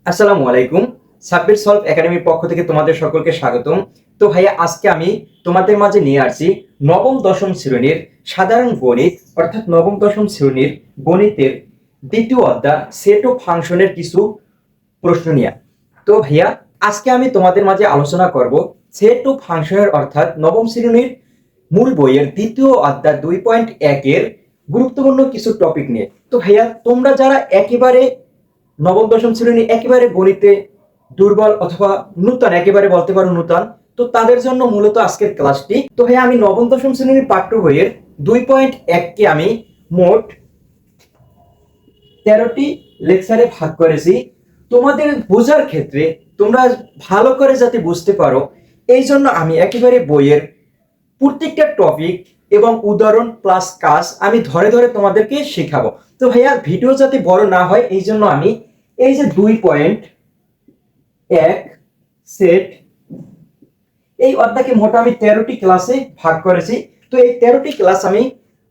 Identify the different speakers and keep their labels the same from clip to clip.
Speaker 1: আসসালামু আলাইকুম। সাব্বির সলভ একাডেমির পক্ষ থেকে তোমাদের সকলকে স্বাগতম। তো ভাইয়া, আজকে আমি তোমাদের মাঝে নিয়ে আসছি নবম দশম শ্রেণীর সাধারণ গণিত, অর্থাৎ নবম দশম শ্রেণীর গণিতের দ্বিতীয় অধ্যায় সেট ও ফাংশনের কিছু প্রশ্ন নিয়ে। তো ভাইয়া, আজকে আমি তোমাদের মাঝে আলোচনা করব সেট ও ফাংশনের, অর্থাৎ নবম শ্রেণীর মূল বইয়ের দ্বিতীয় অধ্যায় 2.1 এর গুরুত্বপূর্ণ কিছু টপিক নিয়ে। তো ভাইয়া, তোমরা যারা একেবারে নবম দশম শ্রেণী একেবারে গণিতে দুর্বল অথবা নূতন, একেবারে বলতে পারো নূতন, তো তাদের জন্য মূলত আজকের ক্লাসটি। তো হ্যাঁ, আমি নবম দশম শ্রেণীর পাঠ্য বইয়ের 2.1 কে আমি মোট 13টি লেকচারে ভাগ করেছি তোমাদের বোঝার ক্ষেত্রে, তোমরা ভালো করে যাতে বুঝতে পারো এই জন্য আমি একেবারে বইয়ের প্রত্যেকটা টপিক এবং উদাহরণ প্লাস কাজ আমি ধরে ধরে তোমাদেরকে শেখাবো। তো ভাইয়া, ভিডিও যাতে বড় না হয় এই জন্য আমি এই যে 2.1 সেট, এই অধ্যায়কে মোট আমি 13টি ক্লাসে ভাগ করেছি। তো এই 13টি ক্লাস আমি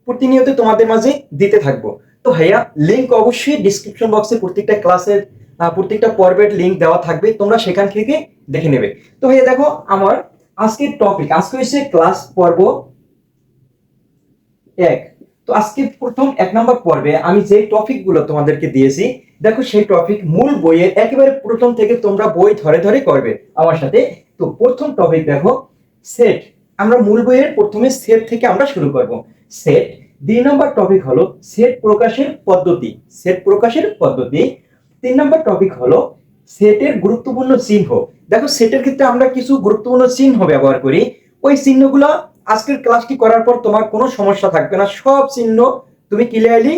Speaker 1: প্রতিনিয়ত তোমাদের মাঝে দিতে থাকবো। তো ভাইয়া, লিংক অবশ্যই ডিসক্রিপশন বক্সে প্রত্যেকটা ক্লাসের প্রত্যেকটা পর্বের লিংক দেওয়া থাকবে, তোমরা সেখান থেকে দেখে নেবে। তো ভাইয়া দেখো, আমার আজকের টপিক আজকে হচ্ছে ক্লাস পর্ব 1। তো আজকে প্রথম 1 নম্বর পর্বে আমি যে টপিকগুলো তোমাদেরকে দিয়েছি, দেখো সেই টপিক মূল বইয়ের একেবারে প্রথম থেকে তোমরা বই ধরে ধরে করবে আমার সাথে। তো প্রথম টপিক দেখো সেট। আমরা মূল বইয়ের প্রথমে সেট থেকে আমরা শুরু করব। সেট। 2 নম্বর টপিক হলো সেট প্রকাশের পদ্ধতি। সেট প্রকাশের পদ্ধতি। 3 নম্বর টপিক হলো সেটের গুরুত্বপূর্ণ চিহ্ন। দেখো, সেটের ক্ষেত্রে আমরা কিছু গুরুত্বপূর্ণ চিহ্ন ব্যবহার করি। ওই চিহ্নগুলো আজকের ক্লাসটি করার পর তোমার কোনো সমস্যা থাকবে না, সব চিহ্ন তুমি ক্লিয়ারলি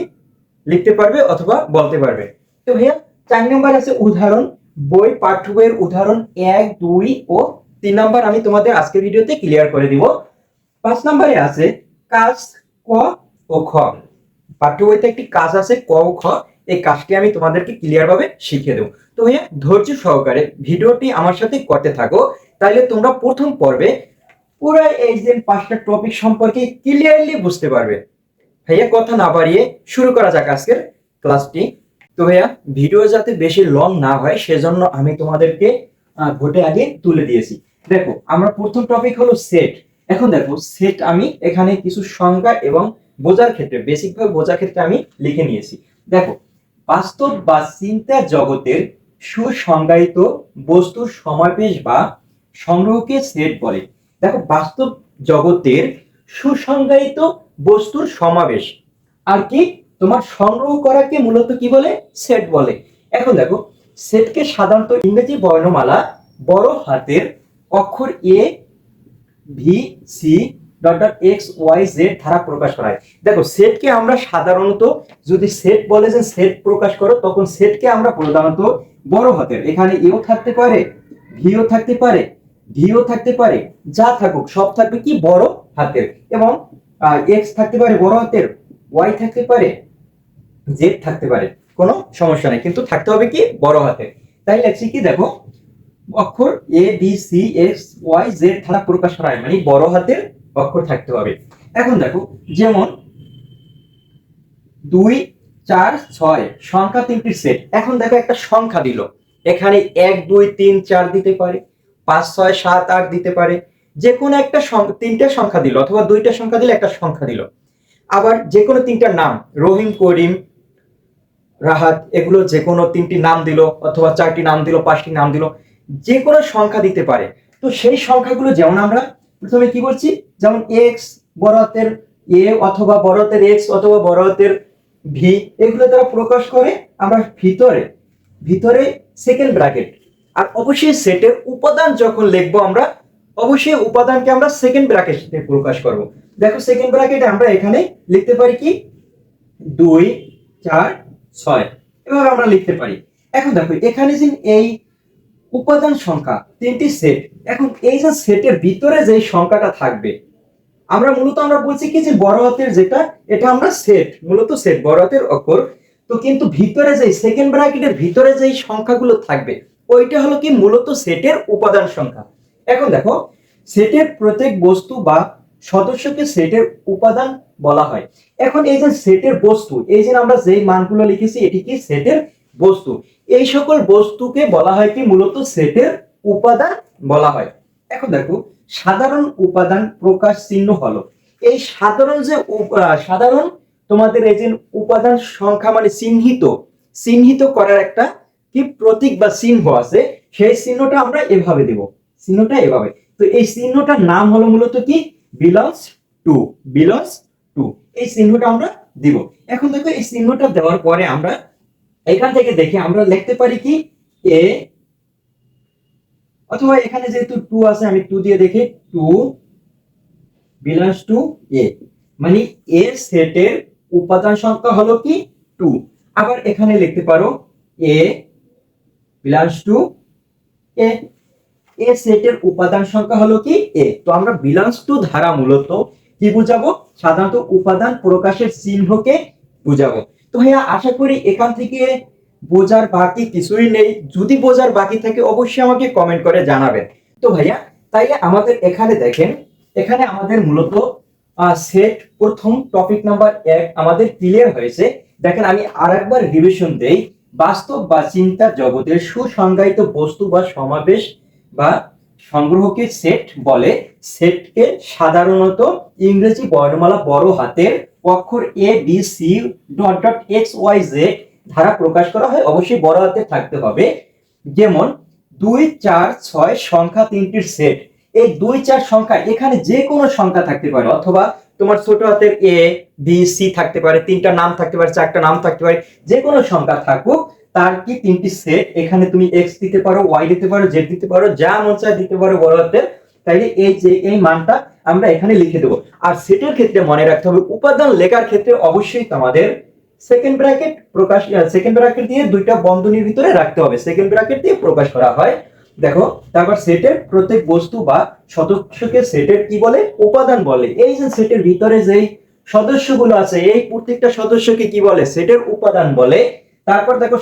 Speaker 1: লিখতে পারবে অথবা বলতে পারবে। তো ভাইয়া, 4 নম্বর আছে উদাহরণ। বই পাঠ্য বইয়ের উদাহরণ 1, 2 ও 3 নম্বর আমি তোমাদের আজকের ভিডিওতে ক্লিয়ার করে দিব। 5 নম্বরে আছে কাজ ক ও খ। পাঠ্য বইতে একটি কাজ আছে ক ও খ, এই কাজটি আমি তোমাদেরকে ক্লিয়ার ভাবে শিখিয়ে দেবো। তো ভাইয়া, ধৈর্য সহকারে ভিডিওটি আমার সাথে করতে থাকো, তাইলে তোমরা প্রথম পর্বে পুরো এই যে 5টা টপিক সম্পর্কে ক্লিয়ারলি বুঝতে পারবে। ভাইয়া, কথা না বাড়িয়ে শুরু করা যাক আজকের ক্লাসটি। তো ভাইয়া, ভিডিও যাতে বেশি লং না হয় সেজন্য আমি তোমাদেরকে ভোটে আগে তুলে দিয়েছি। দেখো, আমরা প্রথম টপিক হলো সেট। এখন দেখো, সেট আমি এখানে কিছু সংজ্ঞা এবং বোঝার ক্ষেত্রে, বেসিক ভাবে বোঝার ক্ষেত্রে আমি লিখে নিয়েছি। দেখো, বাস্তব বা চিন্তার জগতের সুসংজ্ঞায়িত বস্তুর সমাবেশ বা সংগ্রহকে সেট বলে। দেখো, বাস্তব জগতের সুসংজ্ঞায়িত বস্তুর সমাবেশ আর কি তোমার সংগ্রহ করাকে মূলত কি বলে? সেট বলে। এখন দেখো, সেটকে সাধারণত ইংরেজি বর্ণমালা বড় হাতের অক্ষর A B C dot dot X Y Z দ্বারা প্রকাশ করা হয়। দেখো, সেটকে আমরা সাধারণত যদি সেট বলে যে সেট প্রকাশ করো, তখন সেটকে আমরা প্রধানত বড় হাতের, এখানে এও থাকতে পারে, ভিও থাকতে পারে, ডিও থাকতে পারে, যা থাকুক সব থাকবে কি বড় হাতের, এবং এক্স থাকতে পারে বড় হাতের, ওয়াই থাকতে পারে, জেড থাকতে পারে, কোনো সমস্যা নেই, কিন্তু থাকতে হবে কি বড় হাতের। তাই লেখছি কি, দেখো, অক্ষর A B C X Y Z দ্বারা প্রকাশ করা হয়, মানে বড় হাতের অক্ষর থাকতে হবে। এখন দেখো, যেমন 2, 4, 6 সংখ্যা 3টির সেট। এখন দেখো, একটা সংখ্যা দিল, এখানে 1, 2, 3, 4 দিতে পারে, 5, 6, 7, 8 দিতে পারে, যে কোনো একটা 3টে সংখ্যা দিল, অথবা 2টা সংখ্যা দিলে একটা সংখ্যা দিল। আবার যে কোনো 3টার নাম, রহিম, করিম, রাহাত, এগুলো যে কোনো 3টি নাম দিল, অথবা 4টি নাম দিল, 5টি নাম দিল, যে কোনো সংখ্যা দিতে পারে। তো সেই সংখ্যাগুলো যেমন আমরা প্রথমে কি বলছি, যেমন এক্স বড় হাতের এ অথবা বড় হাতের এক্স অথবা বড় হাতের ভি, এগুলো দ্বারা প্রকাশ করে আমরা ভিতরে ভিতরে সেকেন্ড ব্র্যাকেট। আর অবশ্যই সেটের উপাদান যখন লিখবো আমরা, অবশ্যই উপাদানকে আমরা সেকেন্ড ব্র্যাকেটে প্রকাশ করব। দেখো, সেকেন্ড ব্র্যাকেটে আমরা এখানে লিখতে পারি কি 2, 4, 6, এভাবে আমরা লিখতে পারি। এখন দেখো, এখানে যে এই উপাদান সংখ্যা 3টি সেট, এখন এই যে সেটের ভিতরে যে সংখ্যাটা থাকবে, আমরা বলছি কি যে বড় হাতের যেটা, এটা আমরা সেট, মূলত সেট বড় হাতের অক্ষর। তো কিন্তু ভিতরে যে সেকেন্ড ব্র্যাকেটের ভিতরে যে সংখ্যাগুলো থাকবে, ওইটা হলো কি মূলত সেটের উপাদান সংখ্যা। এখন দেখো, সেটের প্রত্যেক বস্তু বা সদস্যকে সেটের উপাদান বলা হয়। এখন এই যে সেটের বস্তু, এই যে আমরা যেই মানগুলো লিখেছি, এটি কি সেটের বস্তু। এই সকল বস্তুকে বলা হয় কি মূলত সেটের উপাদান বলা হয়। এখন দেখো সাধারণ উপাদান প্রকাশ চিহ্ন হলো এই সাধারণ যে সাধারণ তোমাদের এই যে উপাদান সংখ্যা মানে চিহ্নিত করার একটা কি প্রতীক বা চিহ্ন আছে, সেই চিহ্নটা আমরা এভাবে দেব, চিহ্নটা এভাবে। তো এই চিহ্নটার নাম হলো মূলত কি বিলংস টু এই চিহ্নটা আমরা দিব। এখন দেখো এই চিহ্নটা দেওয়ার পরে আমরা এখান থেকে দেখে আমরা লিখতে পারি কি এ, অথবা এখানে যেহেতু টু আছে আমি টু দিয়ে দেখি টু বিলংস টু এ, মানে এ সেটের উপাদান সংখ্যা হলো কি টু। আবার এখানে লিখতে পারো এ বিলংস টু এ, এ সেটের উপাদান সংখ্যা হলো কি এ। তো আমরা বিলংস টু ধারা মূলত কি বুঝাবো, সাধারণত উপাদান প্রকাশের চিহ্নকে বুঝাবো। তো ভাইয়া আশা করি এখান থেকে বোঝার বাকি কিছুই নেই, যদি বোঝার বাকি থাকে অবশ্যই আমাকে কমেন্ট করে জানাবেন। তো ভাইয়া তাইলে আমাদের এখানে দেখেন, এখানে আমাদের মূলত সেট প্রথম টপিক নাম্বার 1 আমাদের ক্লিয়ার হয়েছে। দেখেন আমি আরেকবার রিভিশন দেই, বাস্তব বা চিন্তার জগতের সুসংজ্ঞায়িত বস্তু বা সমাবেশ বা সংগ্রহকে সেট বলে। সেটকে সাধারণত ইংরেজি বর্ণমালা বড় হাতের অক্ষর A B C dot dot X Y Z ধারা প্রকাশ করা হয়, অবশ্যই বড় হাতে থাকতে হবে। যেমন 2 4 6 সংখ্যা তিনটির সেট। এই 2 4 সংখ্যা এখানে যে কোনো সংখ্যা থাকতে পারে, অথবা তোমার ছোট হাতের এ বি সি থাকতে পারে, তিনটা নাম থাকতে পারে, চারটা নাম থাকতে পারে, যে কোনো সংখ্যা থাকুক তার কি তিনটি সেট। এখানে তুমি এক্স দিতে পারো, ওয়াই দিতে পারো, জেড দিতে পারো, যা মন চায় দিতে পারো বড় হাতের। তাইলে এই যে এই মানটা আমরা এখানে লিখে দেবো। আর সেটের ক্ষেত্রে মনে রাখতে হবে উপাদান লেখার ক্ষেত্রে অবশ্যই তোমাদের সেকেন্ড ব্র্যাকেট দিয়ে দুইটা বন্ধনীর ভিতরে রাখতে হবে, সেকেন্ড ব্র্যাকেট দিয়ে প্রকাশ করা হয়। দেখো তারপর সেটের প্রত্যেক বস্তু বা সদস্যকে সেটের কি বলে, উপাদান বলে। এই যে সেটের ভিতরে যেই সদস্যগুলো আছে এই প্রত্যেকটা সদস্যকে কি বলে, সেটের উপাদান বলে। তারপর দেখো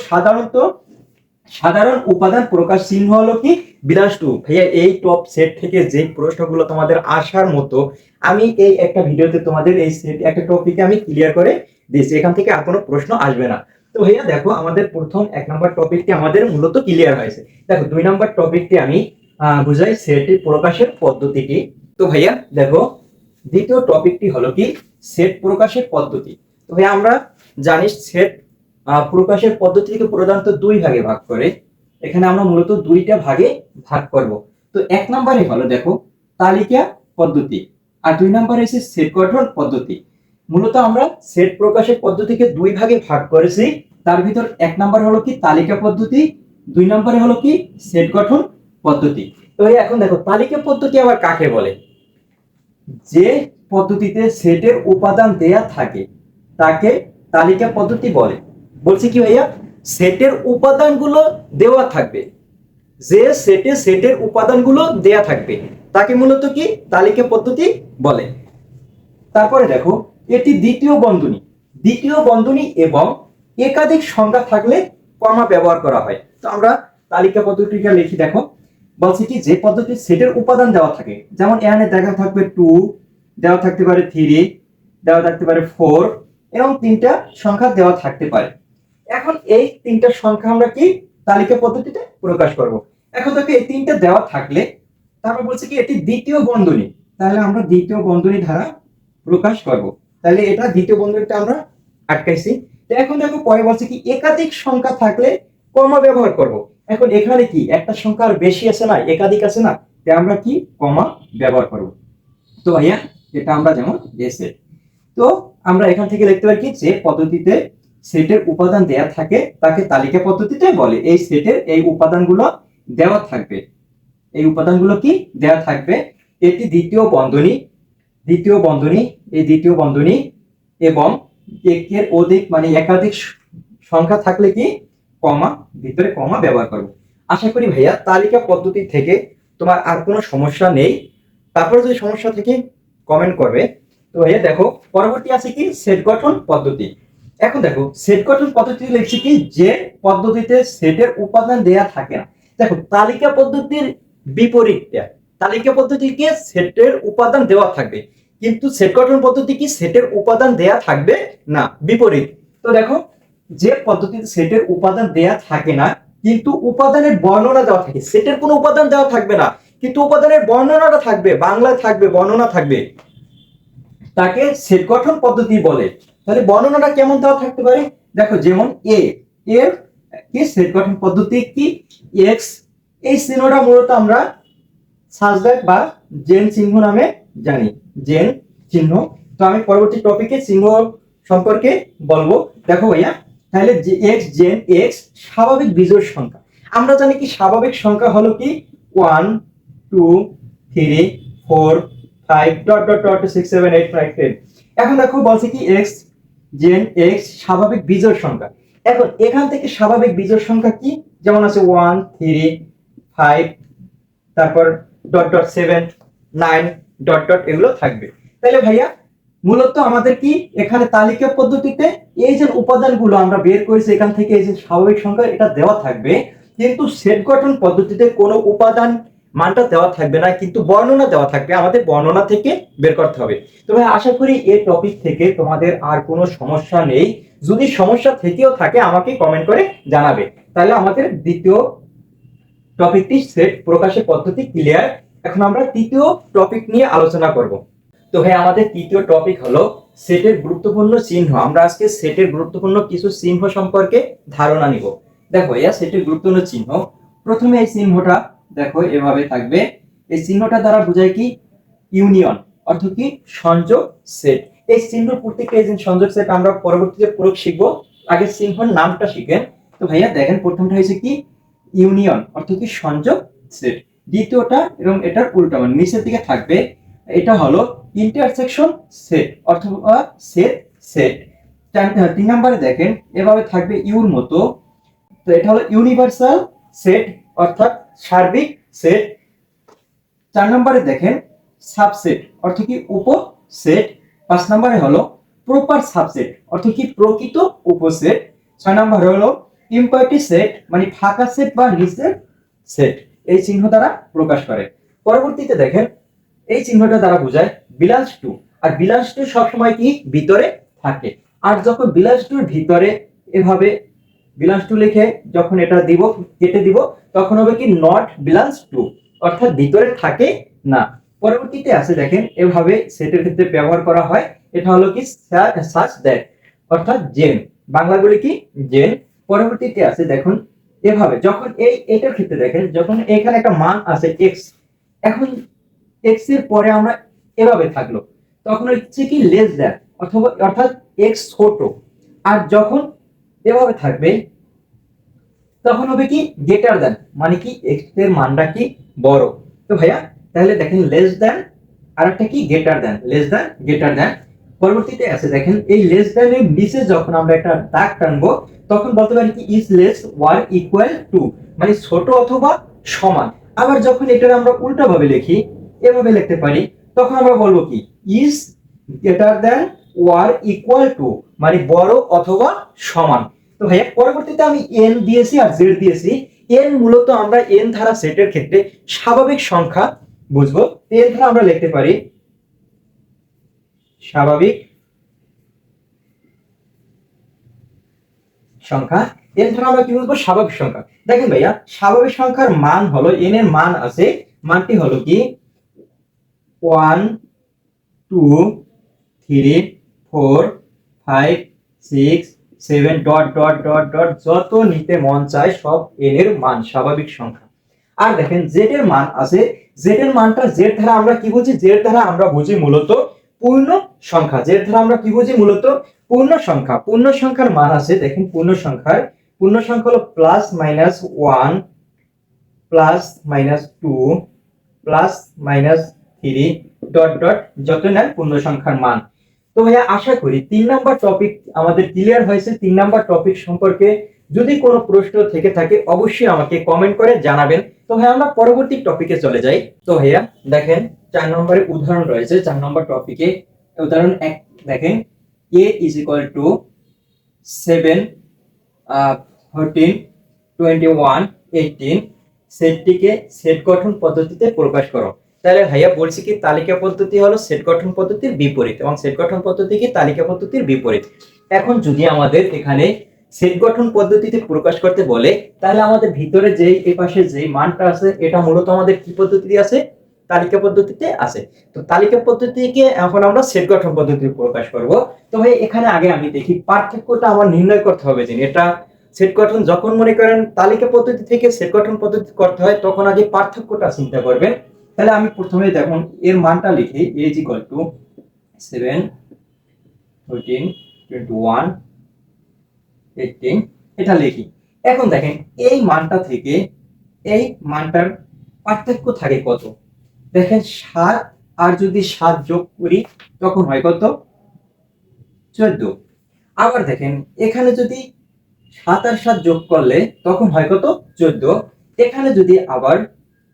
Speaker 1: সাধারণ উপাদান প্রকাশ চিহ্ন হলো কি বিলংস টু। ভাইয়া এই টপ সেট থেকে যে প্রশ্নগুলো তোমাদের আসার মতো আমি এই একটা ভিডিওতে তোমাদের এই সেট একটা টপিকে আমি ক্লিয়ার করে দিয়েছি, এখান থেকে আর কোনো প্রশ্ন আসবে না। তো ভাইয়া দেখো আমাদের প্রথম 1 নম্বর টপিকটি আমাদের মূলত ক্লিয়ার হয়েছে। দেখো 2 নম্বর টপিকটি আমি বুঝাই সেট প্রকাশের পদ্ধতিটি। তো ভাইয়া দেখো দ্বিতীয় টপিকটি হলো কি সেট প্রকাশের পদ্ধতি। তো ভাইয়া আমরা জানি সেট প্রকাশের পদ্ধতিকে প্রধানত 2 ভাগে ভাগ করে, এখানে আমরা মূলত 2টা ভাগে ভাগ করব। তো 1 নম্বরে হলো দেখো তালিকা পদ্ধতি, আর 2 নম্বরে আছে সেট গঠন পদ্ধতি। মূলত আমরা সেট প্রকাশের পদ্ধতিকে 2 ভাগে ভাগ করেছি, তার ভিতর 1 নম্বর হলো কি তালিকা পদ্ধতি, 2 নম্বরে হলো কি সেট গঠন পদ্ধতি। তো এখন দেখো তালিকা পদ্ধতি আবার কাকে বলে, যে পদ্ধতিতে সেটের উপাদান দেয়া থাকে তাকে তালিকা পদ্ধতি বলে। বলছি কি ভাইয়া, সেটের উপাদানগুলো দেওয়া থাকবে, যে সেটের উপাদানগুলো দেয়া থাকবে তাকে মূলত কি তালিকা পদ্ধতি বলে। তারপরে দেখো এটি দ্বিতীয় বন্ধনী এবং একাধিক সংখ্যা থাকলে কমা ব্যবহার করা হয়। তো আমরা তালিকা পদ্ধতিটা লিখি। দেখো বলছি কি যে পদ্ধতি সেটের উপাদান দেওয়া থাকে, যেমন এখানে দেখা থাকবে 2, দেওয়া থাকতে পারে 3, দেওয়া থাকতে পারে 4, এবং 3টা সংখ্যা দেওয়া থাকতে পারে। এখন এই 3টা সংখ্যা আমরা কি তালিকা পদ্ধতিতে প্রকাশ করব। এখন দেখো এই 3টা দেওয়া থাকলে তারপর বলছে কি এটি দ্বিতীয় বন্ধনী, তাহলে আমরা দ্বিতীয় বন্ধনী দ্বারা প্রকাশ করব। তাহলে এটা দ্বিতীয় বন্ধনীটা আমরা আটকাইছি। তো এখন দেখো পরে বলছে কি একাধিক সংখ্যা থাকলে কমা ব্যবহার করব। এখন এখানে কি একটা সংখ্যার বেশি আছে না, একাধিক আছে না, তাই আমরা কি কমা ব্যবহার করব। তো ভাইয়া এটা আমরা যেমন সেট, তো আমরা এখান থেকে লিখতে পারি কি যে পদ্ধতিতে সেটের উপাদান দেয়া থাকে তাকে তালিকা পদ্ধতিতে বলে। এই সেটের এই উপাদানগুলো দেওয়া থাকবে, এই উপাদানগুলো কি দেওয়া থাকবে। এটি দ্বিতীয় বন্ধনী এই দ্বিতীয় বন্ধনী এবং একের অধিক মানে একাধিক সংখ্যা থাকলে কি কমা, ভিতরে কমা ব্যবহার করব। আশা করি ভাইয়া তালিকা পদ্ধতি থেকে তোমার আর কোনো সমস্যা নেই। তারপরে যদি সমস্যা থেকে কমেন্ট করবে। তো ভাইয়া দেখো পরবর্তী আছে কি সেট গঠন পদ্ধতি। এখন দেখো সেট গঠন পদ্ধতি লিখছি কি যে পদ্ধতিতে সেটের উপাদান দেয়া থাকে না। দেখো তালিকা পদ্ধতির বিপরীতটা, তালিকা পদ্ধতিকে সেটের উপাদান দেওয়া থাকবে, কিন্তু সেট গঠন পদ্ধতি কি সেটের উপাদান দেয়া থাকবে না, বিপরীত। তো দেখো যে পদ্ধতিতে সেটের উপাদান দেয়া থাকে না কিন্তু উপাদানের বর্ণনা দেওয়া থাকে, সেটের কোনো উপাদান দেওয়া থাকবে না কিন্তু উপাদানের বর্ণনাটা থাকবে, বাংলায় থাকবে, বর্ণনা থাকবে, তাকে সেট গঠন পদ্ধতি বলে। তাহলে বর্ণনাটা কেমন দেওয়া থাকতে পারে? দেখো যেমন এর কি সেট গঠন পদ্ধতি কি, এক্স, এই চিহ্নটা মূলত আমরা সাজব্যাক বা জেন চিহ্ন নামে জানি, জেন চিহ্ন। তো আমি পরবর্তী টপিকে চিহ্ন সম্পর্কে বলবো। দেখো ভাইয়া, তাহলে যে এক্স জেন এক্স স্বাভাবিক বিজোড় সংখ্যা, আমরা জানি কি স্বাভাবিক সংখ্যা হলো কি 1 2 3 4 5 ডট ডট ডট 6 7 8 9 10। এখন দেখো বলছে কি এক্স জেন এক্স স্বাভাবিক বিজোড় সংখ্যা। এখন এখান থেকে স্বাভাবিক বিজোড় সংখ্যা কি, যেমন আছে 1 3 5 তারপর ডট ডট 7 9 ডট ডট এগুলো থাকবে। তাহলে ভাইয়া মূলত আমাদের কি এখানে তালিকা পদ্ধতিতে এই যে উপাদানগুলো আমরা বের করেছি এখান থেকে, এই যে স্বাভাবিক সংখ্যা এটা দেওয়া থাকবে, কিন্তু সেট গঠন পদ্ধতিতে কোনো উপাদান মানটা দেওয়া থাকবে না কিন্তু বর্ণনা দেওয়া থাকবে, আমাদের বর্ণনা থেকে বের করতে হবে। তো ভাই আশা করি এই টপিক থেকে তোমাদের আর কোনো সমস্যা নেই। যদি সমস্যা থেকেও থাকে আমাকে কমেন্ট করে জানাবে। তাহলে আমাদের দ্বিতীয় টপিকটি সেট প্রকাশের পদ্ধতি ক্লিয়ার। এখন আমরা তৃতীয় টপিক নিয়ে আলোচনা করব। তো ভাই আমাদের তৃতীয় টপিক হলো সেটের গুরুত্বপূর্ণ চিহ্ন। আমরা আজকে সেটের গুরুত্বপূর্ণ কিছু চিহ্ন সম্পর্কে ধারণা নিব। দেখো এই সেটের গুরুত্বপূর্ণ চিহ্ন, প্রথমে এই চিহ্নটা দেখো এভাবে থাকবে। এই চিহ্নটা দ্বারা বোঝায় কি ইউনিয়ন, অর্থ কি সংযোগ সেট। এই চিহ্নের প্রত্যেকটা এই যে সংযোগ সেট আমরা পরবর্তীতে প্রয়োগ শিখবো, আগে চিহ্নের নামটা শিখেন। তো ভাইয়া দেখেন প্রথমটা হয়েছে কি ইউনিয়ন, অর্থ কি সংযোগ সেট। দ্বিতীয়টা এবং এটার উল্টা মানে নিচের দিকে থাকবে, এটা হলো ইন্টারসেকশন সেট অথবা সেট সেট। 3 নম্বরে দেখেন এভাবে থাকবে ইউর মতো, তো এটা হলো ইউনিভার্সাল সেট অর্থাৎ সার্বিক সেট। 4 নম্বরে দেখেন সাবসেট অর্থ কি উপসেট। 5 নম্বরে হলো প্রপার সাবসেট অর্থ কি প্রকৃত উপসেট। 6 নম্বরে হলো ইমপ্লয়টি সেট মানে ফাঁকা সেট বা নিচের সেট, এই চিহ্ন দ্বারা প্রকাশ করে। পরবর্তীতে দেখেন এই চিহ্নটা দ্বারা বোঝায় বিলাস টু, আর বিলাস টু সবসময় কি ভিতরে থাকে, আর যখন বিলাস টুর ভিতরে এভাবে বিলাস টু লিখে যখন এটা দিব কেটে দিব তখন হবে কি নট বিলাস টু, অর্থাৎ ভিতরে থাকে না। পরবর্তীতে আছে দেখেন এভাবে সেটের ক্ষেত্রে ব্যবহার করা হয়, এটা হলো কি সাচ দ্যাট অর্থাৎ জেন, বাংলাগুলি কি জেন। পরবর্তীতে আছে দেখুন এভাবে যখন এটার ক্ষেত্রে দেখেন যখন এখানে একটা মান আছে এক্স, এখন এক্স এর পরে আমরা এভাবে থাকলো তখন হচ্ছে কি লেস দ্যান অথবা অর্থাৎ এক্স ছোট, আর যখন এভাবে থাকবে তখন হবে কি গ্রেটার দ্যান মানে কি এক্স এর মানটা কি বড়। তো ভাইয়া তাহলে দেখেন লেস দ্যান আর একটা কি greater than, less than greater than. পরবর্তীতে আছে দেখেন এই লেস দ্যান এর নিচে যখন আমরা একটা দাগ টানবো তখন বলতে পারি কি is less war equal to মানে ছোট অথবা সমান। আবার যখন এটার আমরা উল্টা ভাবে লিখি এভাবে লিখতে পারি তখন আমরা বলবো কি is greater than war equal to মানে বড় অথবা সমান। তো ভাইয়া পরবর্তীতে আমি এন দিয়েছি আর জেড দিয়েছি। এন মূলত আমরা এন ধারা সেটের ক্ষেত্রে স্বাভাবিক সংখ্যা বুঝবো, এন ধারা আমরা লিখতে পারি স্বাভাবিক সংখ্যা। এন ধারা আমরা কি বুঝবো স্বাভাবিক সংখ্যা। দেখেন ভাইয়া স্বাভাবিক সংখ্যার মান হলো এন এর মান আছে, মানটি হলো কি 1 2 3 4 5 6 7 ডট ডট ডট ডট যত নিতে মন চায় সব এন এর মান স্বাভাবিক সংখ্যা। আর দেখেন জেড এর মান আছে, জেড এর মানটা জেড ধারা আমরা কি বুঝি, জেড ধারা আমরা বুঝি মূলত পূর্ণ সংখ্যা, জেড ধারা আমরা কি বুঝি মূলত পূর্ণ সংখ্যা। পূর্ণ সংখ্যার মান আছে দেখেন পূর্ণ সংখ্যা হলো plus minus 1 plus minus 2 plus minus 3 dot dot যত নেন পূর্ণ সংখ্যার মান। তো ভাইয়া আশা করি 3 নাম্বার টপিক আমাদের ক্লিয়ার হয়েছে। 3 নাম্বার টপিক সম্পর্কে যদি কোনো প্রশ্ন থেকে থাকে অবশ্যই আমাকে কমেন্ট করে জানাবেন। তো ভাইয়া আমরা পরবর্তী টপিকে চলে যাই। তো ভাইয়া দেখেন 4 নম্বরে উদাহরণ রয়েছে। 4 নম্বর টপিকে উদাহরণ 1 দেখেন a is equal to 7 14 21 18 সেটটিকে set গঠন পদ্ধতিতে প্রকাশ করো। তাহলে ভাইয়া বলছি কি তালিকা পদ্ধতি হলো সেট গঠন পদ্ধতির বিপরীত এবং সেট গঠন পদ্ধতি কি তালিকা পদ্ধতির বিপরীত। এখন যদি আমাদের এখানে সেট গঠন পদ্ধতিতে প্রকাশ করতে বলে, তাহলে আমাদের ভিতরে যে এই পাশে যে মানটা আছে এটা মূলত আমাদের কি পদ্ধতিতে আছে? তালিকা পদ্ধতিতে আছে। তো তালিকা পদ্ধতিকে এখন আমরা সেট গঠন পদ্ধতিতে প্রকাশ করব। তো ভাই এখানে আগে আমি দেখি পার্থক্যটা আমার নির্ণয় করতে হবে যে এটা সেট গঠন যখন মনে করেন তালিকা পদ্ধতি থেকে সেট গঠন পদ্ধতি করতে হয় তখন আগে পার্থক্যটা চিন্তা করবেন। তাহলে আমি প্রথমে দেখুন এর মানটা লিখি a is equal to 7 14 21 18 এটা লিখি। এখন দেখেন এই মানটা থেকে এই মানটার পার্থক্য থাকে কত? দেখেন 7 আর যদি 7 যোগ করি তখন হয় কত? 14। আবার দেখেন এখানে যদি 7 আর 7 যোগ করলে তখন হয় কত? 14। এখানে যদি আবার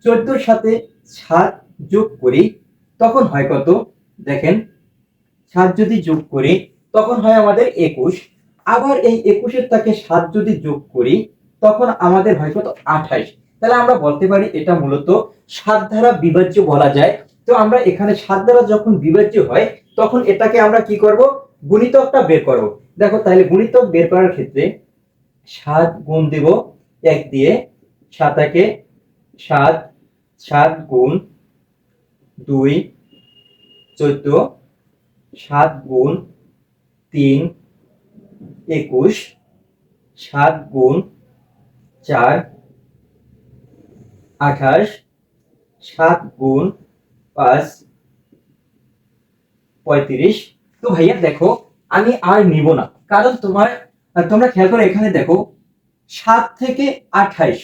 Speaker 1: 14 সাথে 7 যোগ করি তখন হয় কত? দেখেন 7 যদি যোগ করি তখন হয় আমাদের 21। আবার এই 21 এর থেকে 7 যদি যোগ করি তখন আমাদের হয় কত? 28। তাহলে আমরা বলতে পারি এটা মূলত 7 দ্বারা বিভাজ্য বলা যায়। তো আমরা এখানে 7 দ্বারা যখন বিভাজ্য হয় তখন এটাকে আমরা কি করব? গুণিতকটা বের করব। দেখো তাহলে গুণিতক বের করার ক্ষেত্রে 7 গুণ দেব 1 দিয়ে, 7 একে 7, 7 গুণ 2 14, 7 গুণ 3 21, 7 গুণ 4 28, 7 গুণ 5 35। তো ভাইয়া দেখো আমি আর নিব না, কারণ তোমরা খেয়াল করে এখানে দেখো 7 থেকে 28।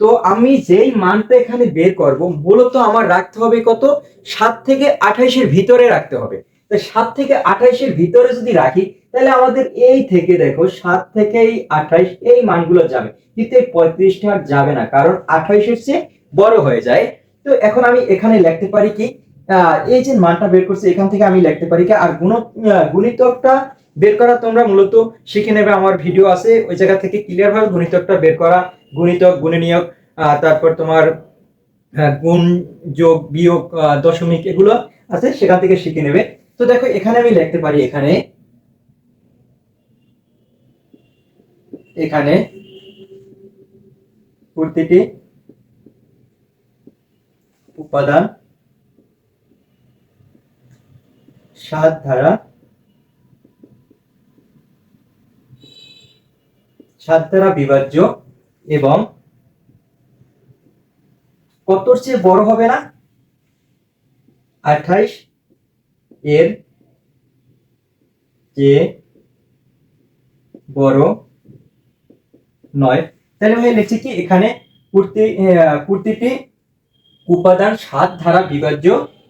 Speaker 1: তো আমি যেই মানটা এখানে বের করব মূলত আমার রাখতে হবে কত? 7 থেকে 28 এর ভিতরে রাখতে হবে। তো 7 থেকে 28 এর ভিতরে যদি রাখি তাহলে আমাদের এই থেকে দেখো 7 থেকে এই 28 এই মানগুলো যাবে, কিন্তু এই 35টা আর যাবে না, কারণ 28 এর চেয়ে বড় হয়ে যায়। তো এখন আমি এখানে লিখতে পারি কি এই যে মানটা বের করছি এখান থেকে আমি লিখতে পারি কি, আর গুণিতকটা বের করা তোমরা মূলত শিখে নেবে, আমার ভিডিও আছে ওই জায়গা থেকে ক্লিয়ার ভাবে গুণিতকটা বের করা, গুণিতক গুণনীয়ক, তারপর তোমার গুণ যোগ বিয়োগ দশমিক এগুলো আছে সেখান থেকে শিখে নেবে। তো দেখো এখানে আমি লিখতে পারি এখানে এখানে প্রতিটি উপাদান 7 দ্বারা বিভাজ্য এবং কতর চেয়ে বড় হবে না? 28 এর চেয়ে বড় নয়। তাহলে আমি লিখছি কি এখানে প্রতিটি উপাদান 7 দ্বারা বিভাজ্য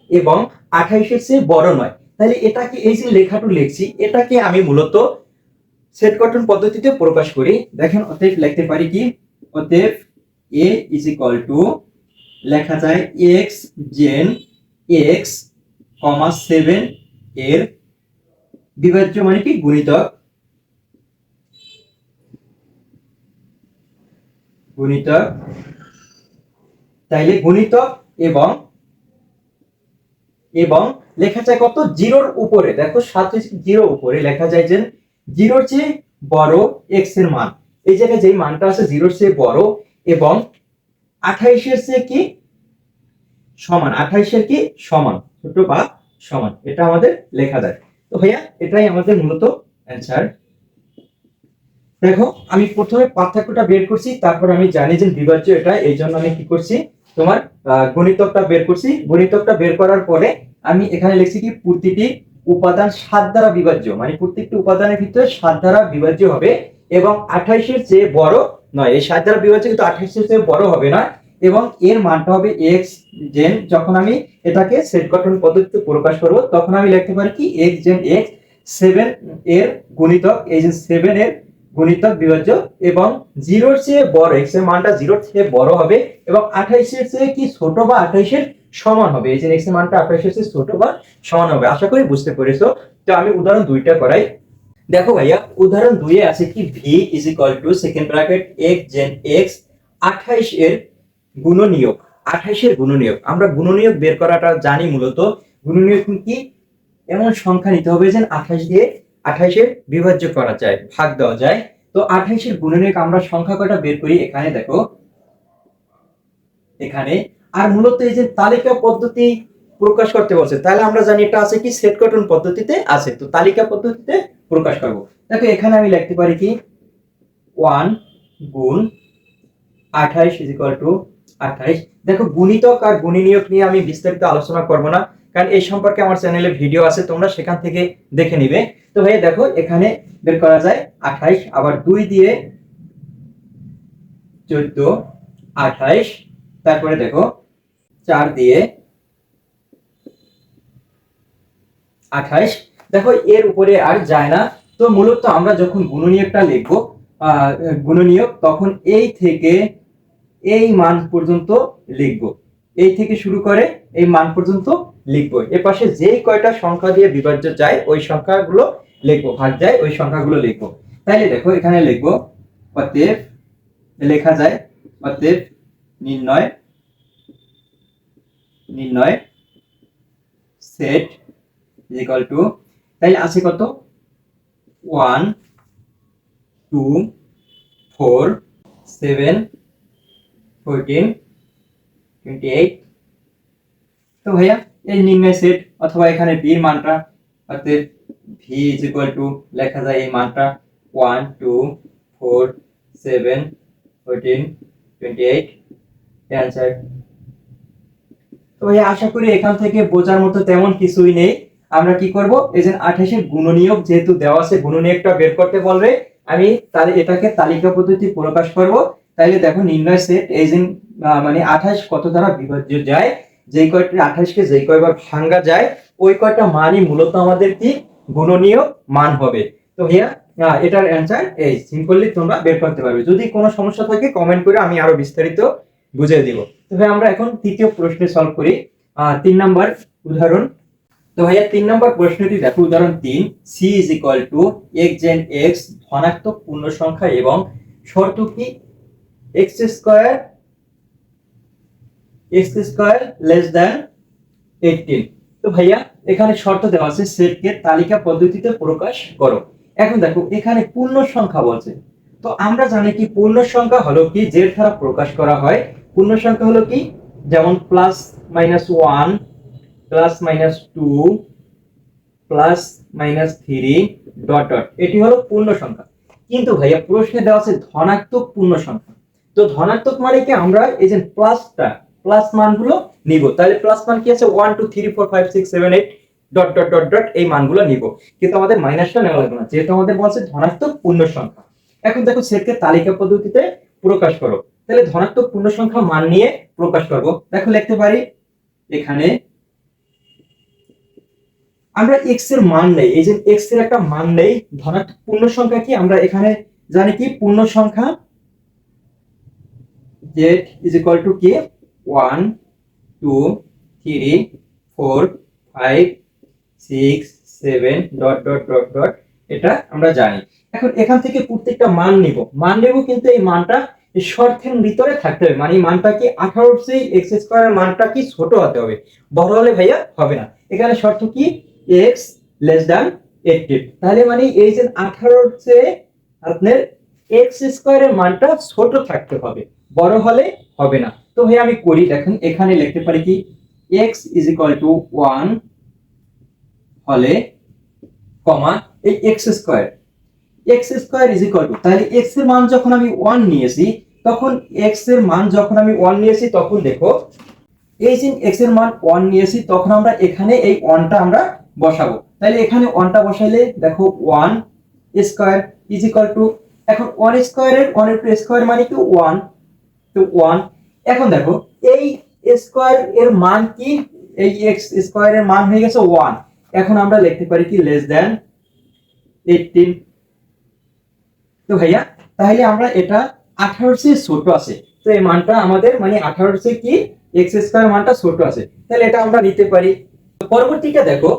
Speaker 1: এবং 28 এর চেয়ে বড় নয়। তাহলে এটাকে এই যে লেখাটা লিখছি এটাকে আমি মূলত সেট গঠন পদ্ধতিতে প্রকাশ করি। দেখেন অতএব লিখতে পারি কি, অতএব a is equal to লেখা যায় x gen x, 7 এর বিভাজ্য মানে কি গুণিতক, তাইলে গুণিতক এবং এবং লেখা যায় কত? জিরোর উপরে, দেখো 7 জিরোর উপরে লেখা যায় যে জিরোর চেয়ে বড় x এর মান, এই জায়গায় যে মানটা আছে জিরোর চেয়ে বড় এবং 28 এর চেয়ে কি সমান, 28 এর কি সমান, ছোট বা সমান, এটা আমাদের লেখা যায়। তো ভাইয়া এটাই আমাদের মূলত অ্যানসার। দেখো আমি প্রথমে পার্থক্যটা বের করছি, তারপর আমি জানি যে বিভাজ্য এটা, এই জন্য আমি কি করছি তোমার গণিতকটা বের করছি। গণিতকটা বের করার পরে আমি এখানে লিখছি কি প্রতিটি উপাদান 7 দ্বারা বিভাজ্য, মানে প্রত্যেকটি উপাদানের ভিতরে 7 দ্বারা বিভাজ্য হবে এবং 28 এর চেয়ে বড় নয়। এই 7 দ্বারা বিভাজ্য কিন্তু 28 এর চেয়ে বড় হবে না এবং এর মানটা হবে x জেন, যখন আমি এটাকে সেট গঠন পদ্ধতিতে প্রকাশ করব তখন আমি লিখতে পারি কি x জেন x 7 এর গুণিতক, এই যে 7 এর গুণিতক বিভাজ্য এবং 0 এর চেয়ে বড়, x এর মানটা 0 এর চেয়ে বড় হবে এবং 28 এর চেয়ে কি ছোট বা 28 এর সমান হবে, এই যে x এর মানটা 28 এর চেয়ে ছোট বা সমান হবে। আশা করি বুঝতে পেরেছো। তো আমি উদাহরণ 2টা করাই। দেখো ভাইয়া উদাহরণ 2 এ আছে কি v is equal to second bracket x gen x 28 এর গুণনীয়ক। 28 এর গুণনীয়ক, আমরা গুণনীয়ক বের করাটা জানি মূলত। গুণনীয়ক কি, এমন সংখ্যা নিতে হবে যে 28 দিয়ে 28 এর বিভাজ্য করা যায়, ভাগ দেওয়া যায়। তো 28 এর গুণনীয়ক আমরা সংখ্যা কয়টা বের করি, এখানে দেখো এখানে। আর মূলত এই যে তালিকা পদ্ধতি প্রকাশ করতে বলছে, তাহলে আমরা জানি এটা আছে কি সেট গঠন পদ্ধতিতে আছে, তো তালিকা পদ্ধতিতে প্রকাশ করব। দেখো এখানে আমি লিখতে পারি কি 1 গুণ 28 28। দেখো গুণিতক আর গুণনীয়ক নিয়ে আমি বিস্তারিত আলোচনা করব না, কারণ এই সম্পর্কে আমার চ্যানেলে ভিডিও আছে, তোমরা সেখান থেকে দেখে নিবে। তো ভাই দেখো এখানে বের করা যায় 28, আবার 2 দিয়ে 14 28, তারপরে দেখো 4 দিয়ে 28। দেখো এর উপরে আর যায় না। তো মূলত আমরা যখন গুণনীয়কটা লিখবো গুণনীয়ক, তখন এই থেকে এই মান পর্যন্ত লিখবো, এই থেকে শুরু করে এই মান পর্যন্ত লিখবো। এর পাশে যেই কয়টা সংখ্যা দিয়ে বিভাজ্য যায় ওই সংখ্যাগুলো লিখবো, ভাগ যায় ওই সংখ্যাগুলো লিখবো। তাইলে দেখো এখানে লিখবো অতএব, লেখা যায় অতএব নির্ণয় সেট ইকুয়াল টু, তাইলে আছে কত 1 2 4 7 14 28। তো ভাইয়া এই নির্ণয় সেট অথবা এখানে বি এর মানটা, অতএব ভি ইজ ইকুয়াল টু লেখা যায় এই মানটা 1 2 4 7 14 28 অ্যানসার। তো ভাইয়া আশা করি এখান থেকে বোঝার মতো তেমন কিছুই নেই। আমরা কি করব, এই যে 28 এর গুণনীয়ক যেহেতু দেওয়া আছে, গুণনীয়কটা বের করতে বলবে, আমি তাহলে এটাকে তালিকা পদ্ধতি প্রকাশ করব। তাইলে দেখো নির্ণয় সেট এই যে মানে 28 কত দ্বারা বিভাজ্য যায়, যেই কয়টা 28 কে যেই কয়বার ভাঙা যায় ওই কয়টা মানই মূলত আমাদের কি গুণনীয়ক মান হবে। তো ভাইয়া এটার অ্যানসার এই সিম্পলি তোমরা বের করতে পারবে। যদি কোনো সমস্যা থাকে কমেন্ট করে আমি আরো বিস্তারিত বুঝিয়ে দিব। তো ভাই আমরা এখন তৃতীয় প্রশ্ন সলভ করি, 3 নাম্বার উদাহরণ। তো ভাইয়া 3 নাম্বার প্রশ্নটি দেখো, উদাহরণ 3, c is equal to x when x ধনাত্মক পূর্ণ সংখ্যা এবং শর্ত কি x স্কয়ার লেস দ্যান 18। তো ভাইয়া এখানে শর্ত দেওয়া আছে সেটকে তালিকা পদ্ধতিতে প্রকাশ করো। এখন দেখো এখানে পূর্ণ সংখ্যা বলছে, তো আমরা জানি কি পূর্ণ সংখ্যা হলো কি যে দ্বারা প্রকাশ করা হয়। পূর্ণ সংখ্যা হলো কি, যেমন plus minus 1 plus minus 2 plus minus 3 dot dot, এটি হলো পূর্ণ সংখ্যা। কিন্তু ভাইয়া প্রশ্নে দেওয়া আছে ধনাত্মক পূর্ণ সংখ্যা। তো ধনাত্মক মানে কি আমরা এই যে প্লাস মানগুলো নিব, তাহলে প্লাস মান কি আছে 1 2 3 4 5 6 7 8 ডট ডট ডট ডট এই মানগুলো নিব, কিন্তু আমাদের মাইনাসটা নেওয়া লাগবে না, যেহেতু আমাদের বলছে ধনাত্মক পূর্ণ সংখ্যা। এখন দেখো সেটকে তালিকা পদ্ধতিতে প্রকাশ করো, তাহলে ধনাত্মক পূর্ণ সংখ্যা মান নিয়ে প্রকাশ করব। দেখো লিখতে পারি এখানে আমরা x এর মান নেই, এই যে x এর একটা মান নেই, ধনাত্মক পূর্ণ সংখ্যা কি আমরা এখানে জানি কি পূর্ণ সংখ্যা z is equal to কি 1 2 3 4 5 6 7 ডট ডট ডট ডট, এটা আমরা জানি। এখন এখান থেকে প্রত্যেকটা মান নিব, কিন্তু এই মানটা এই শর্তের ভিতরে থাকতে হবে, মানে মানটা কি 18 চেয়ে x স্কয়ারের মানটা কি ছোট হতে হবে, বড় হলে ভাইয়া হবে না। এখানে শর্ত কি x লেস দ্যান 18, তাহলে মানে এই যে 18 চেয়ে আপনার x স্কয়ারের মানটা ছোট থাকতে হবে, বড় হলে হবে না। তো ভাই আমি করি, দেখেন এখানে লিখতে পারি কি x is equal to 1 হলে কমা এই x square is equal to, তাহলে x এর মান যখন আমি 1 নিয়েছি, তখন x এর মান যখন আমি 1 নিয়েছি তখন দেখো এই যে x এর মান 1 নিয়েছি, তখন আমরা এখানে এই 1টা আমরা বসাবো। তাহলে এখানে 1টা বসাইলে দেখো 1 স্কয়ার is equal to, এখন 1 স্কয়ারের 1 এর স্কয়ার মানে কি 1, তো 1। এখন দেখো এই স্কয়ার এর মান কি, এই x স্কয়ার এর মান হয়ে গেছে 1। এখন আমরা লিখতে পারি কি লেস দ্যান 18। তো ভাইয়া তাহলে আমরা এটা 18 চেয়ে ছোট আছে, তো এই মানটা আমাদের মানে 18 চেয়ে কি x স্কয়ার মানটা ছোট আছে, তাহলে এটা আমরা নিতে পারি। পরবর্তীটা দেখো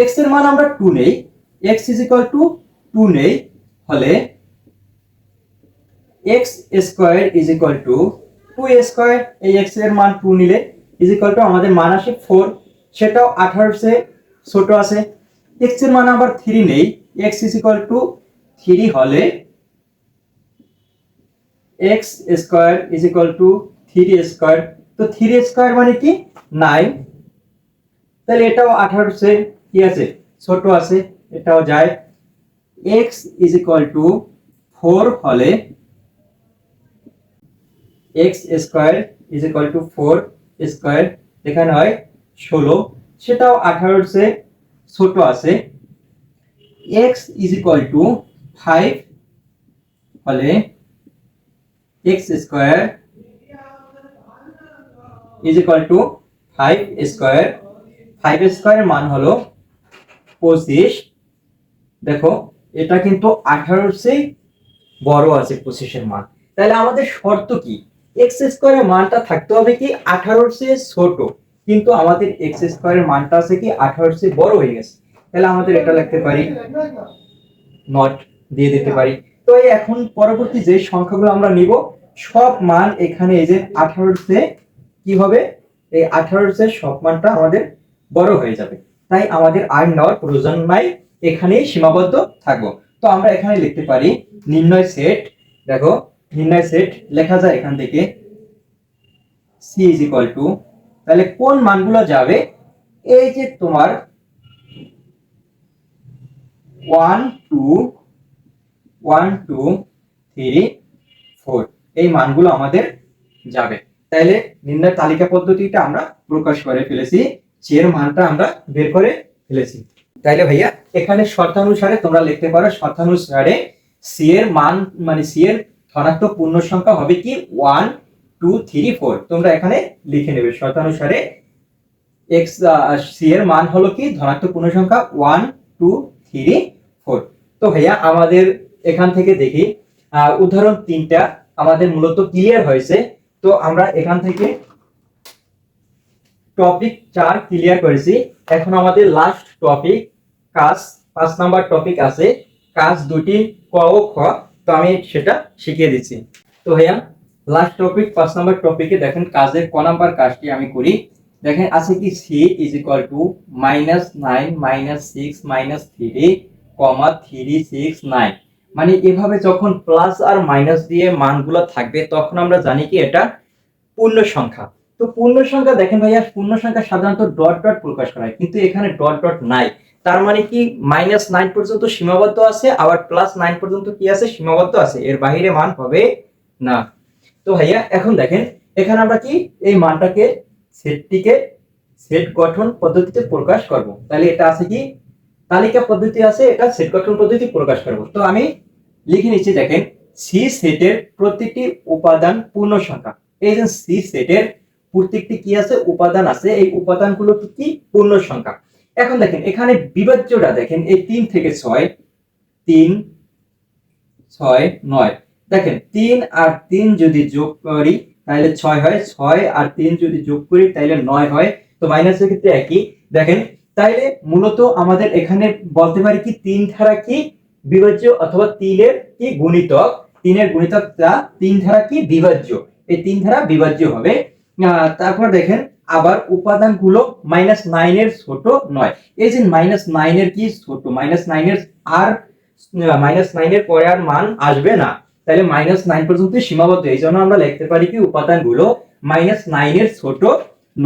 Speaker 1: x এর মান আমরা 2 নেই, x is equal to 2 নেই, হলে x square is equal to 2 square, এই x এর মান 2 নিলে is equal to আমাদের মান আসে 4, সেটাও 18 চেয়ে ছোট আছে। x এর মান আবার 3 নেই, x is equal to 3 হলে x square is equal two 3 square. তো 3 স্কয়ার মানে কি 9, তাহলে এটাও 18 সে কি আছে ছোট আছে, এটাও যায়। x ইজ ইকুয়াল টু 4 হলে x square is equal two 4 square এখানে হয় 16, সেটাও 18 সে ছোট আছে। x ইজ ইকুয়াল টু 5 হলে x square is equal two 5 square. 5 স্কয়ারের মান হলো 25। দেখো এটা কিন্তু 18 সে বড় আছে 25 এর মান, তাহলে আমাদের শর্ত কি x স্কয়ারের মানটা থাকতে হবে কি 18 সে ছোট, কিন্তু আমাদের x স্কয়ারের মানটা আছে কি 18 সে বড় হয়ে গেছে, তাহলে আমাদের এটা লিখতে পারি নট দিয়ে দিতে পারি। তো এই এখন পরবর্তী যে সংখ্যাগুলো আমরা নিব সব মান এখানে এই যে 18 সে কি হবে, এই 18 সে সব মানটা আমাদের বড় হয়ে যাবে, তাই আমাদের আর নেওয়ার প্রয়োজন নাই, এখানেই সীমাবদ্ধ থাকবো। তো আমরা এখানে লিখতে পারি নির্ণয় সেট। দেখো নির্ণয় সেট লেখা যায় এখান থেকে c ইজ ইকুয়াল টু, তাহলে কোন মানগুলো যাবে, এই যে তোমার 1 2 1 2 3 4 এই মানগুলো আমাদের যাবে। তাহলে নির্ণয় তালিকা পদ্ধতিটা আমরা প্রকাশ করে ফেলেছি, c এর মানটা আমরা বের করে ফেলেছি। তাইলে ভাইয়া এখানে শর্তানুসারে তোমরা লিখতে পারো, শর্তানুসারে c এর মান মানে c এর ধনাত্মক পূর্ণ সংখ্যা হবে কি 1 2 3 4, তোমরা এখানে লিখে নেবে শর্তানুসারে x c এর মান হলো কি ধনাত্মক পূর্ণ সংখ্যা 1 2 3 4। তো ভাইয়া আমাদের এখান থেকে দেখি উদাহরণ 3টা আমাদের মূলত ক্লিয়ার হয়েছে। তো আমরা এখান থেকে টপিক 4 ক্লিয়ার করেছি, এখন আমাদের লাস্ট টপিক কাজ 5 নাম্বার টপিক আছে, কাজ দুটি ক ও খ, তো আমি সেটা শিখিয়ে দিচ্ছি। তো ভাইয়া লাস্ট টপিক 5 নাম্বার টপিকে দেখেন কাজের ক নাম্বার কাজটি আমি করি। দেখেন আছে কি c ইজ ইকুয়াল টু -9 -6 -3 3 6 9, মানে এভাবে যখন প্লাস আর মাইনাস দিয়ে মানগুলো থাকবে তখন আমরা জানি কি এটা পূর্ণ সংখ্যা। তো পূর্ণ সংখ্যা দেখেন ভাইয়া পূর্ণ সংখ্যা সাধারণত ডট ডট প্রকাশ করা হয়, কিন্তু এখানে ডট ডট নাই, তার মানে কি -9 পর্যন্ত সীমাবদ্ধ আছে, আবার +9 পর্যন্ত কি আছে সীমাবদ্ধ আছে, এর বাইরে মান হবে না। তো ভাইয়া এখন দেখেন এখানে আমরা কি এই মানটাকে সেটটিকে সেট গঠন পদ্ধতিতে প্রকাশ করব, তাহলে এটা আছে কি তালিকা পদ্ধতি আছে, এটা সেট গঠন পদ্ধতি প্রকাশ করব। তো আমি লিখে নিচ্ছি, দেখেন সি সেটের প্রতিটি উপাদান পূর্ণ সংখ্যা, এই যে সি সেটের প্রত্যেকটি কি আছে উপাদান আছে, এই উপাদানগুলো কি পূর্ণ সংখ্যা। এখন দেখেন এখানে বিভাজ্যটা দেখেন এই 3 থেকে 6 3 6 9, দেখেন 3 আর 3 যদি যোগ করি তাহলে 6 হয়, 6 আর 3 যদি যোগ করি তাহলে 9 হয়, তো মাইনাসের ক্ষেত্রে একই। দেখেন তাইলে মূলত আমাদের এখানে বলতে পারি কি 3 ধারা কি বিভাজ্য অথবা 3 এর কি গুণিতক, 3 এর গুণিতকটা 3 ধারা কি বিভাজ্য, এই 3 ধারা বিভাজ্য হবে। তারপর দেখেন আবার উপাদানগুলো -9 এর ছোট নয়, এই যে -9 এর কি ছোট, -9 এর আর -9 এর পরে আর মান আসবে না, তাহলে -9 পর্যন্ত সীমাবদ্ধ, এই জন্য আমরা লিখতে পারি কি উপাদানগুলো -9 এর ছোট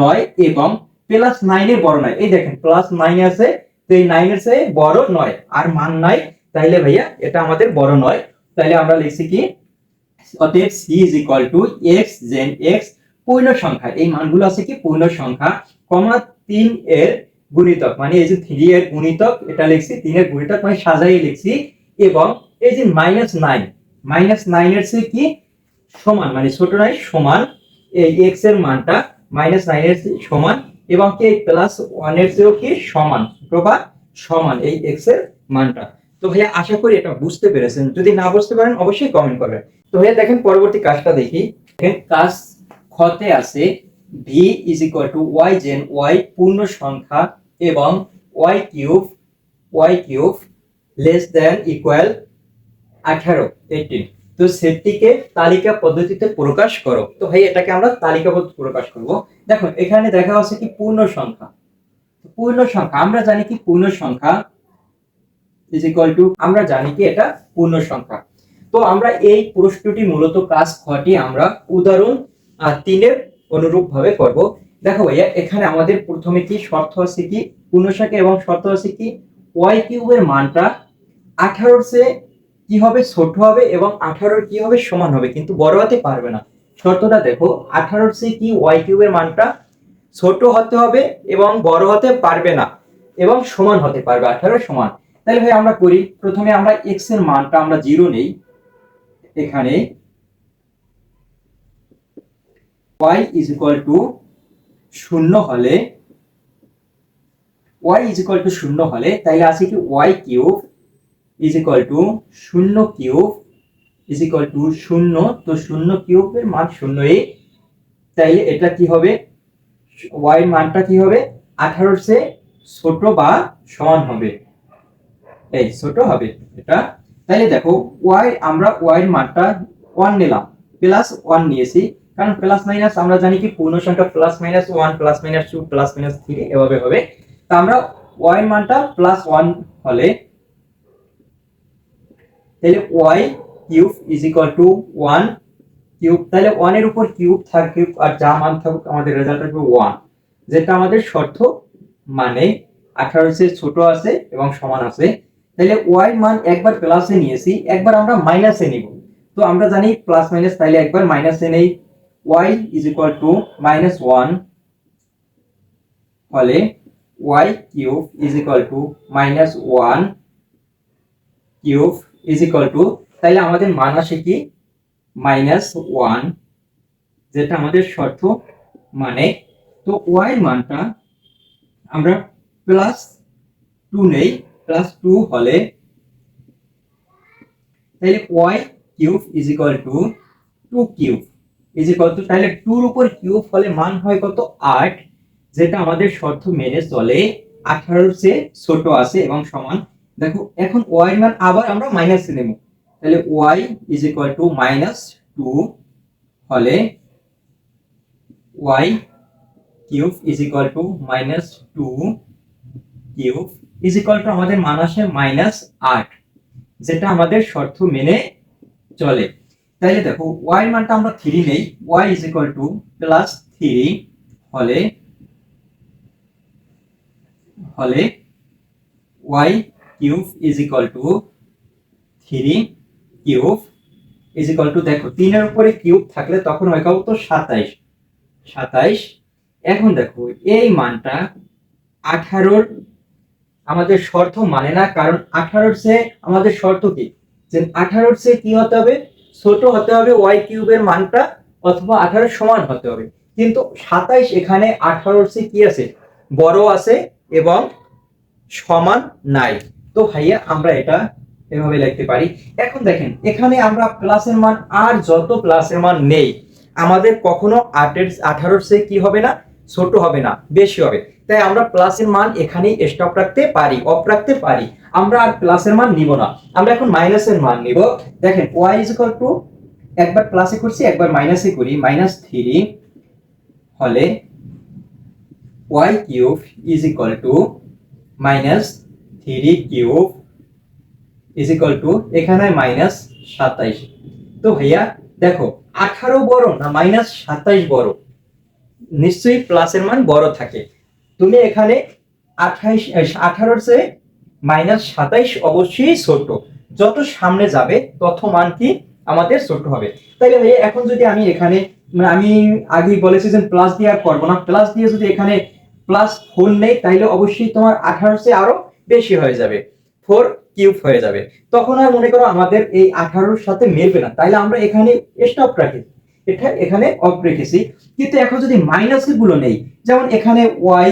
Speaker 1: নয় এবং +9 এর বড় নয়। এই দেখেন +9 আছে, তো এই 9 এর চেয়ে বড় নয়, আর মান নাই, তাইলে ভাইয়া এটা আমাদের বড় নয়, তাইলে আমরা লিখছি কি অতএব c x যেন x পূর্ণ সংখ্যা, এই মানগুলো আছে কি পূর্ণ সংখ্যা, 3 এর গুণিতক, মানে এই যে 3 এর গুণিতক এটা লিখছি, 3 এর গুণিতক মানে সাজাই লিখছি, এবং এই যে -9 এর চেয়ে কি সমান, মানে ছোট নয় সমান, এই x এর মানটা -9 এর সমান, এবং কি +1 এর চেয়েও কি সমান, ছোট বা সমান এই x এর মানটা। তো ভাইয়া আশা করি এটা বুঝতে পেরেছেন, যদি না বুঝতে পারেন অবশ্যই কমেন্ট করবেন। তো ভাইয়া দেখেন পরবর্তী কাজটা দেখি, দেখেন কাজ খতে আছে v is equal to y when y পূর্ণ সংখ্যা এবং y cube less than equal 18 তো সেটটিকে তালিকা পদ্ধতিতে প্রকাশ করো। তো ভাই এটাকে আমরা তালিকা পদ্ধতি প্রকাশ করব। দেখো এখানে দেখা আছে কি পূর্ণ সংখ্যা, পূর্ণ সংখ্যা আমরা জানি কি পূর্ণ সংখ্যা ইজ ইকুয়াল টু, আমরা জানি কি এটা পূর্ণ সংখ্যা। তো তো আমরা এই প্রশ্নটি মূলত কাজ খটি আমরা উদাহরণ 3-এর অনুরূপ ভাবে করব। দেখো ভাইয়া, এখানে আমাদের প্রথমে কি শর্ত আছে, কি পূর্ণসংখ্যা এবং শর্ত আছে কি ওয়াই কিউবের মানটা 18 চেয়ে কি হবে, ছোট হবে এবং 18 কি হবে, সমান হবে, কিন্তু বড় হতে পারবে না। শর্তটা দেখো, 18 চেয়ে কি ওয়াই কিউবের মানটা ছোট হতে হবে এবং বড় হতে পারবে না এবং সমান হতে পারবে, 18 সমান। তাহলে ভাই আমরা করি, প্রথমে আমরা x এর মানটা আমরা 0 নেই, এখানে y is equal to 0 হলে, y is equal to 0 হলে তাহলে আছে কি y cube is equal to 0 cube is equal to 0, তো 0 কিউবের মান 0 তাইলে এটা কি হবে, y এর মানটা কি হবে, 18 চেয়ে ছোট বা সমান হবে, এই ছোট হবে এটা। তাহলে দেখো y, আমরা y এর মানটা 1 নিলাম, প্লাস 1 নিয়েছি, কারণ প্লাস মাইনাস আমরা জানি কি পূর্ণ সংখ্যা plus minus 1 plus minus 2 plus minus 3 এভাবে হবে। তো আমরা y এর মানটা প্লাস 1 হলে তাহলে y cube is equal two 1 cube, তাহলে 1 এর উপর কিউব থাকবে আর যা মান থাকুক আমাদের রেজাল্ট আসবে 1, যেটা আমাদের শর্ত মানে 18 চেয়ে ছোট আছে এবং সমান আছে। তাহলে y মান একবার প্লাসে নিয়েছি, একবার আমরা মাইনাসে নিব, তো আমরা জানি প্লাস মাইনাস, তাহলে একবার মাইনাসে নেই, y ইজ ইকুয়াল টু -1 হলে y cube is equal two -1 cube is equal two, তাহলে আমাদের মান আসে কি -1, যেটা আমাদের শর্ত মানে। তো y এর মানটা আমরা +2 নেই, +2 হলে তাহলে y cube is equal two 2 cube is equal two, তাহলে 2 এর উপর কিউব হলে মান হয় কত, 8, যেটা আমাদের শর্ত মেনে চলে, 18 চেয়ে ছোট আছে এবং সমান। দেখো এখন y এর মান আবার আমরা মাইনাসে নেব, তাহলে y ইজ ইকুয়াল টু -2 হলে y cube is equal two -2 cube is equal two, আমাদের মান আসে -8, যেটা আমাদের শর্ত মেনে চলে। তাহলে দেখো y এর মানটা আমরা 3 নেই, y ইজ ইকুয়াল টু +3 হলে y cube is equal two 3 cube is equal two, দেখো 3 এর উপরে কিউব থাকলে তখন হয় কত, 27। এখন দেখো এই মানটা 18 আমাদের শর্ত মানে না, কারণ 18 চেয়ে আমাদের শর্ত কি, যে 18 চেয়ে কি হতে হবে, ছোট হতে হবে y কিউবের মানটা, অথবা 18 সমান হতে হবে, কিন্তু 27 এখানে 18 চেয়ে কি আছে, বড় আছে এবং সমান নাই। তো ভাইয়া আমরা এটা এভাবে লিখতে পারি। এখন দেখেন এখানে আমরা প্লাসের মান, আর যত প্লাসের মান নেই আমাদের কখনো 18 চেয়ে কি হবে না, ছোট হবে না, বেশি হবে। তাই আমরা প্লাসের মান এখানেই স্টপ রাখতে পারি, অফ রাখতে পারি, আমরা আর প্লাসের মান নিব না, আমরা এখন মাইনাসের মান নিব। দেখেন y ইজ ইকুয়াল টু, একবার প্লাসে করছি একবার মাইনাসে করি, -3 হলে y cube is equal two -3 cube is equal two, এখানে -27। তো ভাইয়া দেখো 18 বড় না -27 বড়, নিশ্চয়ই প্লাসের মান বড় থাকে। তুমি এখানে 18 চেয়ে -27 অবশ্যই ছোট, যত সামনে যাবে তত মান কি আমাদের ছোট হবে। তাইলে ভাই এখন যদি আমি এখানে, আমি আগেই বলেছি যে প্লাস দিয়ে আর করবো না, প্লাস দিয়ে যদি এখানে +4 নেই তাহলে অবশ্যই তোমার 18 চেয়ে আরো বেশি হয়ে যাবে, 4 কিউব হয়ে যাবে, তখন আর মনে করো আমাদের এই 18 সাথে মিলবে না, তাইলে আমরা এখানে স্টপ রাখি, এটা এখানে অফ রেখেছি। কিন্তু এখন যদি মাইনাস গুলো নেই, যেমন এখানে y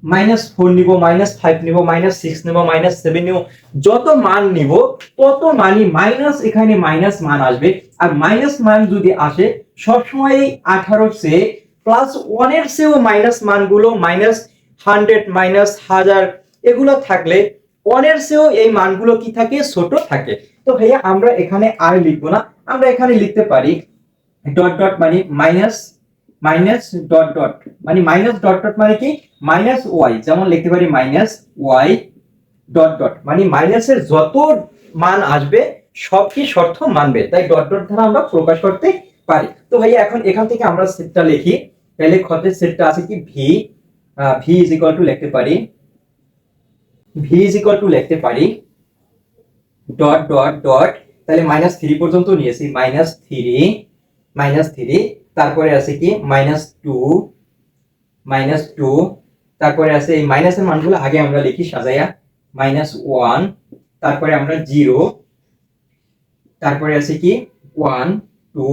Speaker 1: -4 নিব, -5 নিব, -6 নিব, -7 নিব, যত মান নিব তত মানই মাইনাস, এখানে মাইনাস মান আসবে। আর মাইনাস মান যদি আসে সবসময় এই 18 চেয়ে +1 এর চেয়েও মাইনাস মানগুলো, -100 -1000 এগুলো থাকলে 1 এর চেয়েও এই মানগুলো কি থাকে, ছোট থাকে। তো ভাইয়া আমরা এখানে আর লিখবো না, আমরা এখানে লিখতে পারি ডট ডট মানে মাইনাস ডট ডট মানে মাইনাস ডট ডট মানে কি, -y, যেমন লিখতে পারি -y ডট ডট মানে মাইনাসের যত মান আসবে সব কি শর্ত মানবে, তাই ডট ডট দ্বারা আমরা প্রকাশ করতে পারি। তো ভাইয়া এখন এখান থেকে আমরা সেটটা লিখি। তাহলে ক্ষতের সেটটা আছে কি V, V is equal two লিখতে পারি, ভি ইজ ইকুয়াল টু লিখতে পারি ডট ডট ডট, তাহলে -3 পর্যন্ত নিয়েছি, -3, তারপরে আছে কি -2, তারপরে আছে এই মাইনাসের মানগুলো আগে আমরা লিখি সাজাইয়া, -1, তারপরে আমরা 0, তারপরে আছে কি 1 2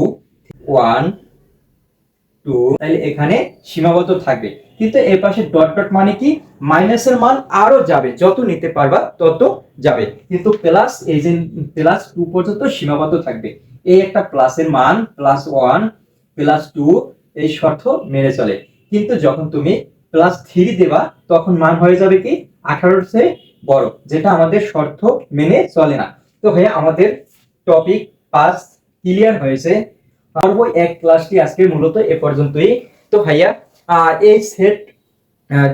Speaker 1: 1 2, তাহলে এখানে সীমাবদ্ধ থাকবে। কিন্তু এর পাশে ডট ডট মানে কি মাইনাসের মান আরো যাবে, যত নিতে পারবা তত যাবে, কিন্তু প্লাস এই যে +2 পর্যন্ত সীমাবদ্ধ থাকবে। এই একটা প্লাসের মান +1 +2 এই শর্ত মেনে চলে। কিন্তু যখন তুমি +3 দেবা তখন মান হয়ে যাবে কি 18 চেয়ে বড়, যেটা আমাদের শর্ত মেনে চলে না। তো ভাইয়া আমাদের টপিক 5 ক্লিয়ার হয়েছে। পর্ব 1 ক্লাসটি আজকে মূলত এ পর্যন্তই। তো ভাইয়া এই সেট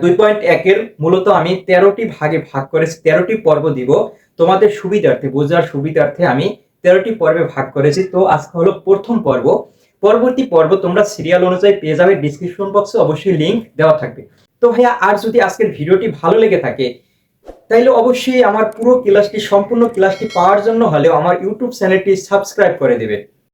Speaker 1: 2.1 এর মূলত আমি 13টি ভাগে ভাগ করেছি, 13টি পর্ব দিব তোমাদের সুবিধার্থে, বোঝার সুবিধার্থে আমি 13টি পর্বে ভাগ করেছি। তো আজকে হলো প্রথম পর্ব। পরবর্তী পর্ব তোমরা সিরিয়াল অনুযায়ী পেয়ে যাবে, ডিসক্রিপশন বক্সে অবশ্যই লিংক দেওয়া থাকবে। তো ভাইয়া আর যদি আজকের ভিডিওটি ভালো লেগে থাকে তাইলে অবশ্যই আমার পুরো ক্লাসটি, সম্পূর্ণ ক্লাসটি পাওয়ার জন্য হলেও আমার ইউটিউব চ্যানেলটি সাবস্ক্রাইব করে দেবে।